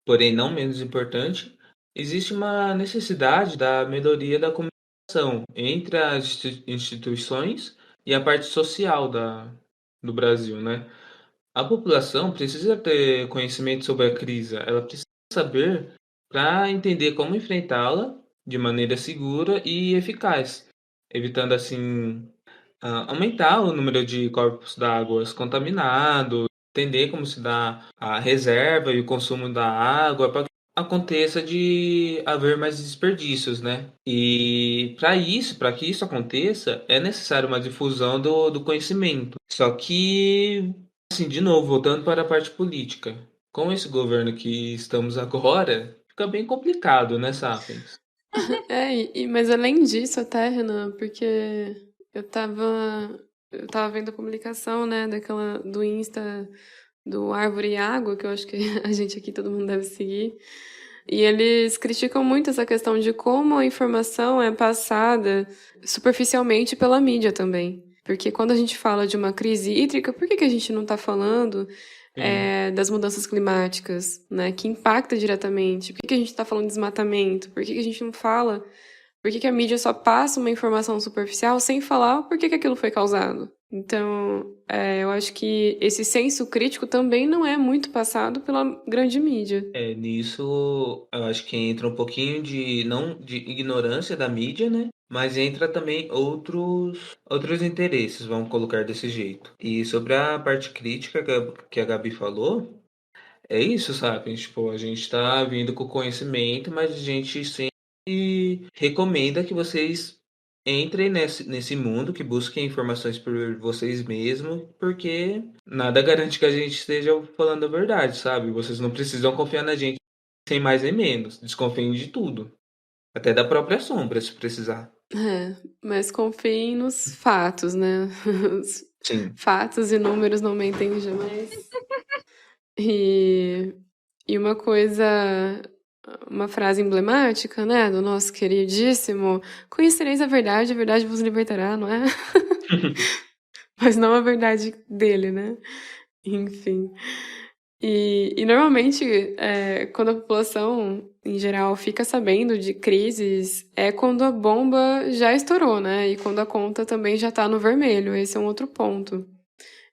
porém não menos importante, existe uma necessidade da melhoria da comunicação entre as instituições e a parte social do Brasil, né? A população precisa ter conhecimento sobre a crise, ela precisa saber para entender como enfrentá-la de maneira segura e eficaz, evitando assim aumentar o número de corpos d'água contaminados, entender como se dá a reserva e o consumo da água para que aconteça de haver mais desperdícios, né? E para que isso aconteça, é necessário uma difusão do conhecimento. Só que, assim, de novo, voltando para a parte política, com esse governo que estamos agora, fica bem complicado, né, Sapiens? Mas além disso, até, Renan, porque eu tava, eu tava vendo a publicação, né, do Insta do Árvore e Água, que eu acho que a gente aqui, todo mundo deve seguir. E eles criticam muito essa questão de como a informação é passada superficialmente pela mídia também. Porque quando a gente fala de uma crise hídrica, por que a gente não está falando das mudanças climáticas, né, que impacta diretamente? Por que a gente está falando de desmatamento? Por que a gente não fala? Por que a mídia só passa uma informação superficial sem falar por que aquilo foi causado? Então, eu acho que esse senso crítico também não é muito passado pela grande mídia. Nisso eu acho que entra um pouquinho de, não de ignorância da mídia, né? Mas entra também outros interesses, vamos colocar desse jeito. E sobre a parte crítica que a Gabi falou, é isso, sabe? Tipo, a gente tá vindo com conhecimento, mas a gente sempre recomenda que vocês entrem nesse mundo, que busquem informações por vocês mesmos, porque nada garante que a gente esteja falando a verdade, sabe? Vocês não precisam confiar na gente sem mais nem menos. Desconfiem de tudo. Até da própria sombra, se precisar. Mas confiem nos fatos, né? Os Sim. fatos e números não mentem jamais. E uma frase emblemática, né, do nosso queridíssimo: conhecereis a verdade vos libertará, não é? Mas não a verdade dele, né? Enfim. E normalmente, quando a população, em geral, fica sabendo de crises, é quando a bomba já estourou, né? E quando a conta também já tá no vermelho. Esse é um outro ponto.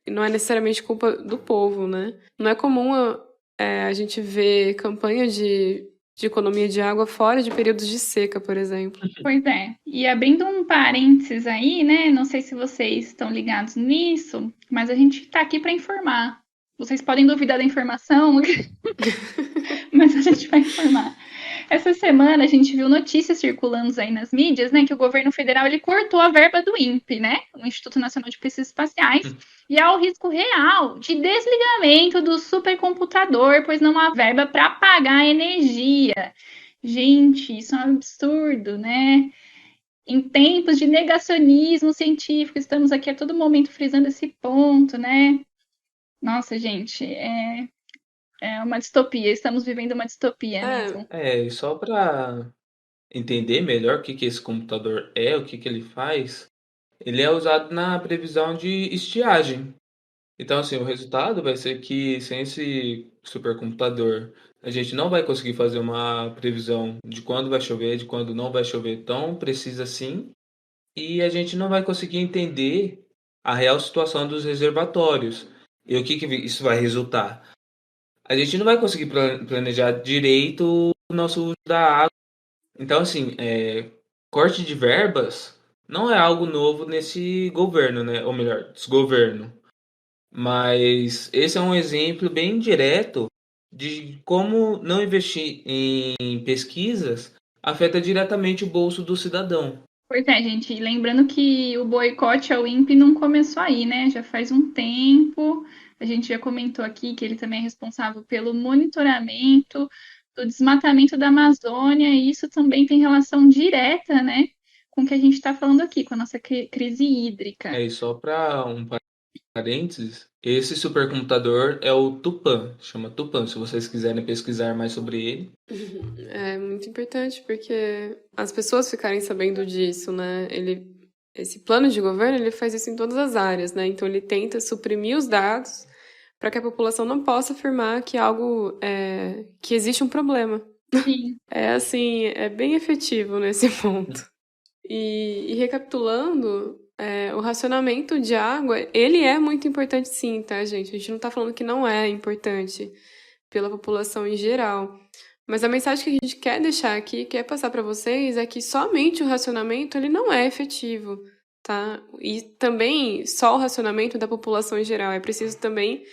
E não é necessariamente culpa do povo, né? Não é comum a gente ver campanha de economia de água fora de períodos de seca, por exemplo. Pois é. E abrindo um parênteses aí, né? Não sei se vocês estão ligados nisso, mas a gente tá aqui para informar. Vocês podem duvidar da informação, mas a gente vai informar. Essa semana a gente viu notícias circulando aí nas mídias, né, que o governo federal ele cortou a verba do INPE, né, o Instituto Nacional de Pesquisas Espaciais, e há o risco real de desligamento do supercomputador, pois não há verba para pagar a energia. Gente, isso é um absurdo, né? Em tempos de negacionismo científico, estamos aqui a todo momento frisando esse ponto, né? Nossa, gente, é uma distopia, estamos vivendo uma distopia mesmo. E só para entender melhor o que esse computador é, o que ele faz, ele é usado na previsão de estiagem. Então, assim, o resultado vai ser que sem esse supercomputador, a gente não vai conseguir fazer uma previsão de quando vai chover, de quando não vai chover tão precisa assim, e a gente não vai conseguir entender a real situação dos reservatórios. E o que isso vai resultar? a gente não vai conseguir planejar direito o nosso uso da água. Então, assim, corte de verbas não é algo novo nesse governo, né? Ou melhor, desgoverno. Mas esse é um exemplo bem direto de como não investir em pesquisas afeta diretamente o bolso do cidadão. Pois é, gente, e lembrando que o boicote ao INPE não começou aí, né? Já faz um tempo. A gente já comentou aqui que ele também é responsável pelo monitoramento do desmatamento da Amazônia, e isso também tem relação direta, né, com o que a gente está falando aqui, com a nossa crise hídrica. E só para um parênteses, esse supercomputador é o Tupan, chama Tupan, se vocês quiserem pesquisar mais sobre ele. É muito importante porque as pessoas ficarem sabendo disso, né? Esse plano de governo, ele faz isso em todas as áreas, né? Então ele tenta suprimir os dados para que a população não possa afirmar que que existe um problema. Sim. É bem efetivo nesse ponto. E recapitulando, o racionamento de água, ele é muito importante sim, tá, gente? A gente não tá falando que não é importante pela população em geral. Mas a mensagem que a gente quer deixar aqui, quer passar para vocês, é que somente o racionamento, ele não é efetivo, tá? E também só o racionamento da população em geral. É preciso também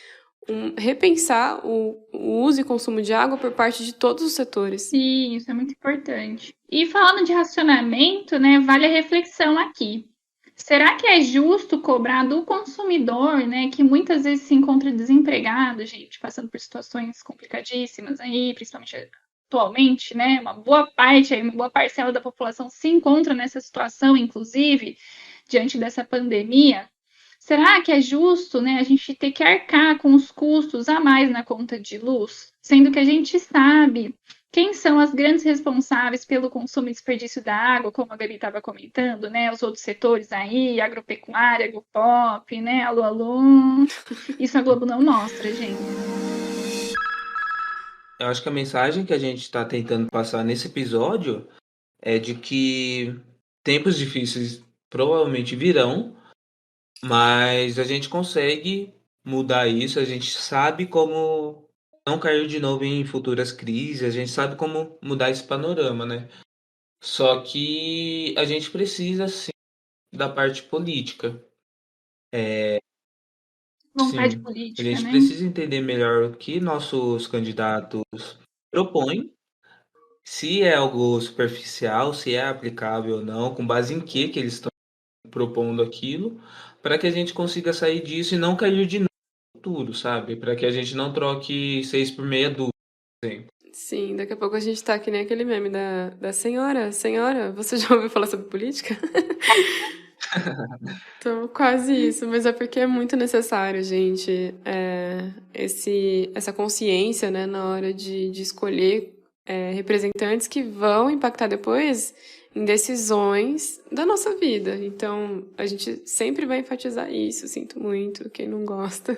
repensar o uso e consumo de água por parte de todos os setores. Sim, isso é muito importante. E falando de racionamento, né, vale a reflexão aqui. Será que é justo cobrar do consumidor, né, que muitas vezes se encontra desempregado, gente, passando por situações complicadíssimas aí, principalmente atualmente, né, uma boa parcela da população se encontra nessa situação, inclusive, diante dessa pandemia? Será que é justo, né, a gente ter que arcar com os custos a mais na conta de luz, sendo que a gente sabe quem são as grandes responsáveis pelo consumo e desperdício da água, como a Gabi estava comentando, né, os outros setores aí, agropecuária, agropop, né, alô, alô. Isso a Globo não mostra, gente. Eu acho que a mensagem que a gente está tentando passar nesse episódio é de que tempos difíceis provavelmente virão, mas a gente consegue mudar isso, a gente sabe como não cair de novo em futuras crises, a gente sabe como mudar esse panorama, né? Só que a gente precisa, sim, da parte política. Vontade Sim, a política, gente né? precisa entender melhor o que nossos candidatos propõem, se é algo superficial, se é aplicável ou não, com base em que eles estão propondo aquilo, para que a gente consiga sair disso e não cair de novo no futuro, sabe? Para que a gente não troque 6 por meia dúzia, por exemplo. Sim, daqui a pouco a gente tá que nem aquele meme da senhora. Senhora, você já ouviu falar sobre política? Então, quase isso, mas é porque é muito necessário, gente, essa consciência, né, na hora de escolher representantes que vão impactar depois em decisões da nossa vida. Então, a gente sempre vai enfatizar isso, sinto muito, quem não gosta,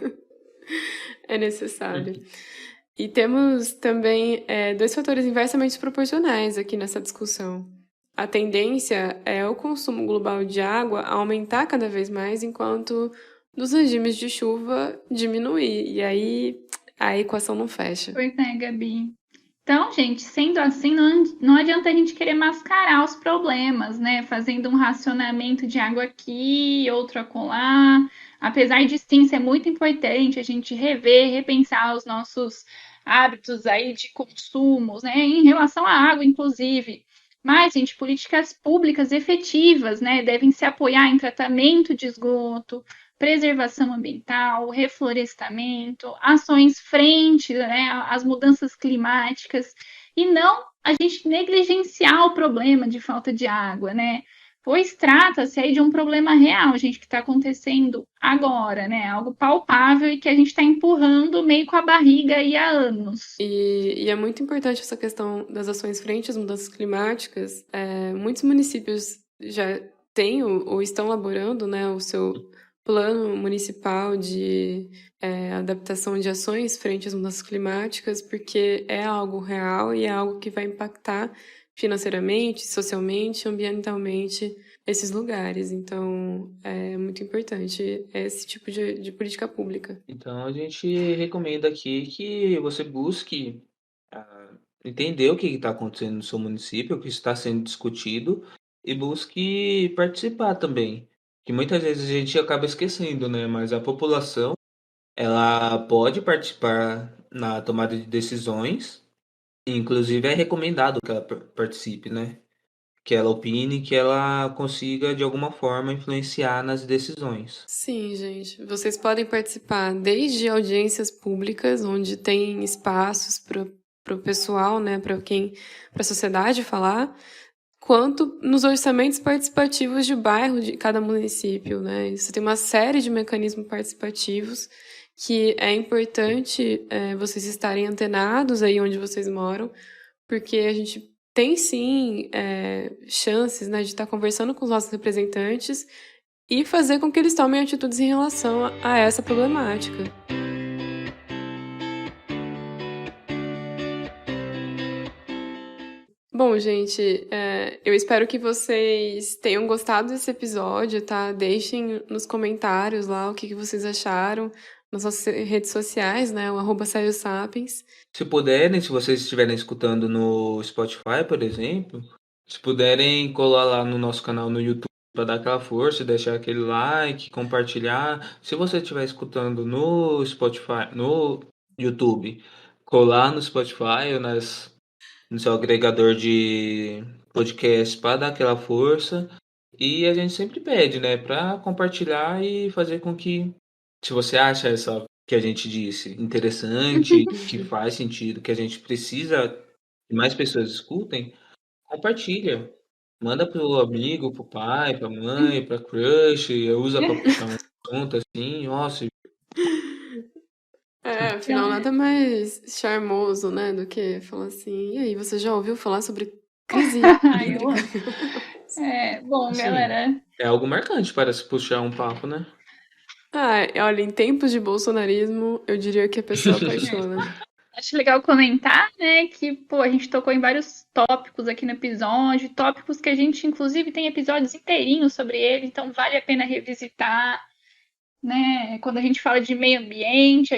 é necessário. E temos também 2 fatores inversamente proporcionais aqui nessa discussão. A tendência é o consumo global de água aumentar cada vez mais, enquanto dos regimes de chuva diminuir. E aí a equação não fecha. Pois é, Gabi. Então, gente, sendo assim, não adianta a gente querer mascarar os problemas, né? Fazendo um racionamento de água aqui, outro acolá. Apesar de sim ser muito importante a gente repensar os nossos hábitos aí de consumos, né? Em relação à água, inclusive. Mas, gente, políticas públicas efetivas, né? Devem se apoiar em tratamento de esgoto, preservação ambiental, reflorestamento, ações frente, né, às mudanças climáticas, e não a gente negligenciar o problema de falta de água, né? Pois trata-se aí de um problema real, gente, que está acontecendo agora, né? Algo palpável e que a gente está empurrando meio com a barriga aí há anos. E é muito importante essa questão das ações frente às mudanças climáticas. Muitos municípios já têm ou estão elaborando, né, o seu plano municipal de adaptação de ações frente às mudanças climáticas, porque é algo real e é algo que vai impactar financeiramente, socialmente, ambientalmente esses lugares. Então, é muito importante esse tipo de política pública. Então, a gente recomenda aqui que você busque entender o que está acontecendo no seu município, o que está sendo discutido, e busque participar também. Que muitas vezes a gente acaba esquecendo, né? Mas a população, ela pode participar na tomada de decisões, e inclusive é recomendado que ela participe, né? Que ela opine, que ela consiga de alguma forma influenciar nas decisões. Sim, gente. Vocês podem participar desde audiências públicas, onde tem espaços para o pessoal, né, para a sociedade falar, quanto nos orçamentos participativos de bairro de cada município, né? Você tem uma série de mecanismos participativos que é importante vocês estarem antenados aí onde vocês moram, porque a gente tem sim chances, né, de estar conversando com os nossos representantes e fazer com que eles tomem atitudes em relação a essa problemática. Bom, gente, eu espero que vocês tenham gostado desse episódio, tá? Deixem nos comentários lá o que vocês acharam nas nossas redes sociais, né? O @SérioSapiens. Se puderem, se vocês estiverem escutando no Spotify, por exemplo, se puderem colar lá no nosso canal no YouTube para dar aquela força, deixar aquele like, compartilhar. Se você estiver escutando no Spotify, no YouTube, colar no Spotify ou no seu agregador de podcast para dar aquela força. E a gente sempre pede, né, para compartilhar e fazer com que, se você acha essa que a gente disse interessante, que faz sentido, que a gente precisa que mais pessoas escutem, compartilha. Manda pro amigo, pro pai, pra mãe, pra crush, usa pra puxar um assunto assim, nossa. Afinal, nada mais charmoso, né, do que falar assim, e aí, você já ouviu falar sobre crise hídrica? Bom, Assim, galera. É algo marcante para se puxar um papo, né? Olha, em tempos de bolsonarismo, eu diria que a pessoa apaixona. Acho legal comentar, né, que, a gente tocou em vários tópicos aqui no episódio, tópicos que a gente, inclusive, tem episódios inteirinhos sobre ele, então vale a pena revisitar, né? Quando a gente fala de meio ambiente,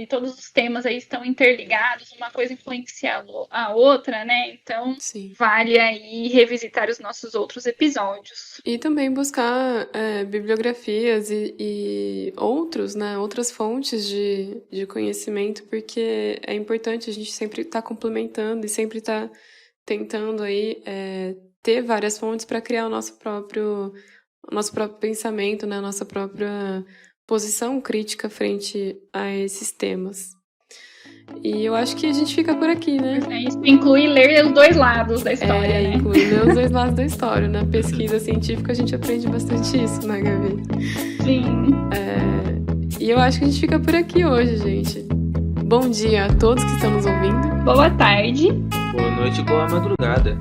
todos os temas aí estão interligados, uma coisa influencia a outra, né? Então, Sim. Vale aí revisitar os nossos outros episódios. E também buscar bibliografias e outras fontes de conhecimento, porque é importante a gente sempre estar complementando e sempre estar tentando aí ter várias fontes para criar o nosso próprio pensamento, né? A nossa própria posição crítica frente a esses temas. E eu acho que a gente fica por aqui, né? Isso inclui ler os dois lados da história, né? Inclui ler os dois lados da história. Na pesquisa científica a gente aprende bastante isso, né, Gabi? Sim. E eu acho que a gente fica por aqui hoje, gente. Bom dia a todos que estão nos ouvindo. Boa tarde. Boa noite e boa madrugada.